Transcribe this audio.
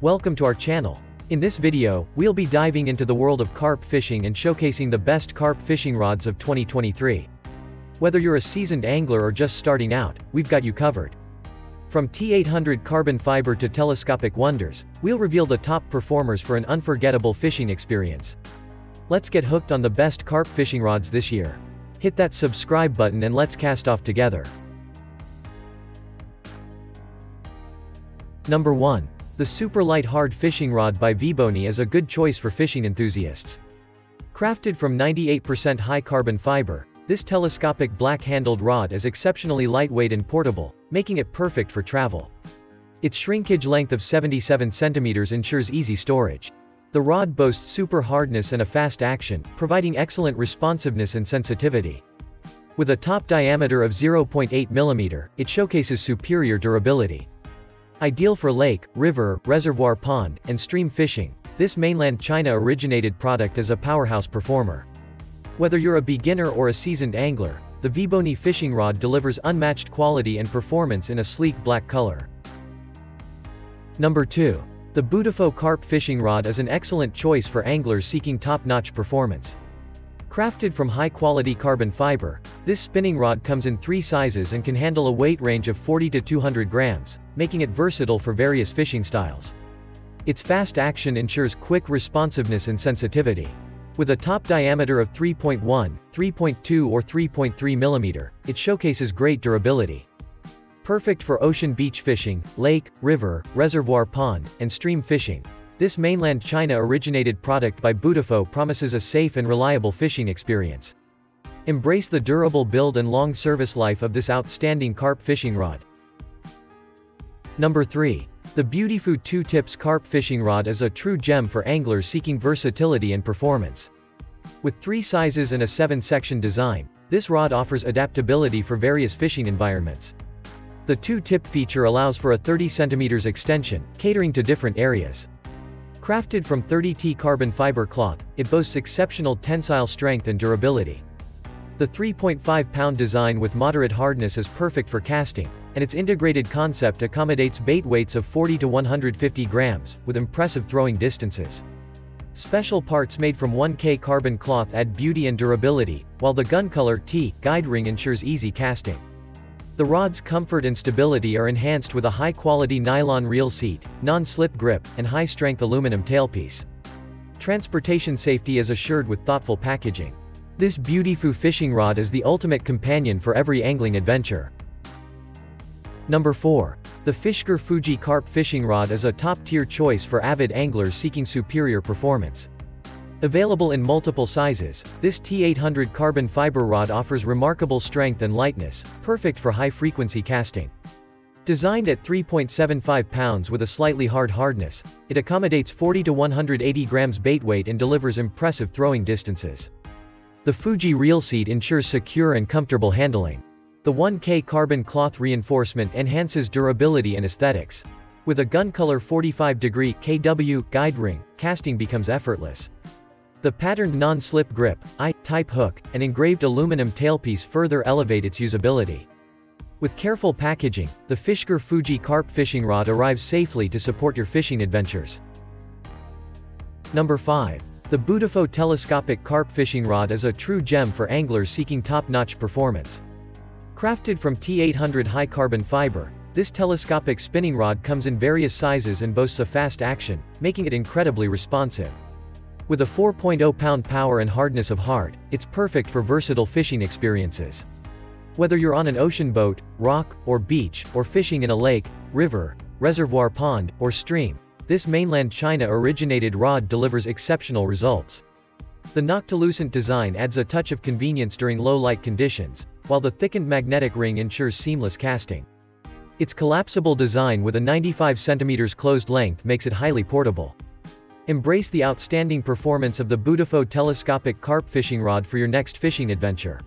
Welcome to our channel. In this video, we'll be diving into the world of carp fishing and showcasing the best carp fishing rods of 2023. Whether you're a seasoned angler or just starting out, we've got you covered. From T800 carbon fiber to telescopic wonders, we'll reveal the top performers for an unforgettable fishing experience. Let's get hooked on the best carp fishing rods this year. Hit that subscribe button and let's cast off together. Number 1. The Super Light Hard Fishing Rod by Vivoni is a good choice for fishing enthusiasts. Crafted from 98% high carbon fiber, this telescopic black-handled rod is exceptionally lightweight and portable, making it perfect for travel. Its shrinkage length of 77 cm ensures easy storage. The rod boasts super hardness and a fast action, providing excellent responsiveness and sensitivity. With a top diameter of 0.8 mm, it showcases superior durability. Ideal for lake, river, reservoir pond, and stream fishing, this mainland China-originated product is a powerhouse performer. Whether you're a beginner or a seasoned angler, the Vivoni fishing rod delivers unmatched quality and performance in a sleek black color. Number 2. The Beautiful Carp Fishing Rod is an excellent choice for anglers seeking top-notch performance. Crafted from high-quality carbon fiber, this spinning rod comes in 3 sizes and can handle a weight range of 40 to 200 grams, making it versatile for various fishing styles. Its fast action ensures quick responsiveness and sensitivity. With a top diameter of 3.1, 3.2 or 3.3 mm, it showcases great durability. Perfect for ocean beach fishing, lake, river, reservoir pond, and stream fishing, this mainland China-originated product by Beautiful promises a safe and reliable fishing experience. Embrace the durable build and long service life of this outstanding carp fishing rod. Number 3. The Beautiful 2 Tips Carp Fishing Rod is a true gem for anglers seeking versatility and performance. With 3 sizes and a 7-section design, this rod offers adaptability for various fishing environments. The 2-tip feature allows for a 30 cm extension, catering to different areas. Crafted from 30T carbon fiber cloth, it boasts exceptional tensile strength and durability. The 3.5-pound design with moderate hardness is perfect for casting, and its integrated concept accommodates bait weights of 40 to 150 grams, with impressive throwing distances. Special parts made from 1K carbon cloth add beauty and durability, while the gun color T guide ring ensures easy casting. The rod's comfort and stability are enhanced with a high-quality nylon reel seat, non-slip grip, and high-strength aluminum tailpiece. Transportation safety is assured with thoughtful packaging. This Beautiful fishing rod is the ultimate companion for every angling adventure. Number 4. The Fischer Fuji Carp Fishing Rod is a top-tier choice for avid anglers seeking superior performance. Available in multiple sizes, this T800 carbon fiber rod offers remarkable strength and lightness, perfect for high-frequency casting. Designed at 3.75 pounds with a slightly hard hardness, it accommodates 40 to 180 grams bait weight and delivers impressive throwing distances. The Fuji reel seat ensures secure and comfortable handling. The 1K carbon cloth reinforcement enhances durability and aesthetics. With a gun color 45° kW guide ring, casting becomes effortless. The patterned non-slip grip, I-type hook, and engraved aluminum tailpiece further elevate its usability. With careful packaging, the Fischer Fuji Carp Fishing Rod arrives safely to support your fishing adventures. Number 5. The Beautiful Telescopic Carp Fishing Rod is a true gem for anglers seeking top-notch performance. Crafted from T800 high carbon fiber, this telescopic spinning rod comes in various sizes and boasts a fast action, making it incredibly responsive. With a 4.0-pound power and hardness of hard, it's perfect for versatile fishing experiences. Whether you're on an ocean boat, rock, or beach, or fishing in a lake, river, reservoir pond, or stream, this mainland China-originated rod delivers exceptional results. The noctilucent design adds a touch of convenience during low-light conditions, while the thickened magnetic ring ensures seamless casting. Its collapsible design with a 95 cm closed length makes it highly portable. Embrace the outstanding performance of the Beautiful Telescopic Carp Fishing Rod for your next fishing adventure.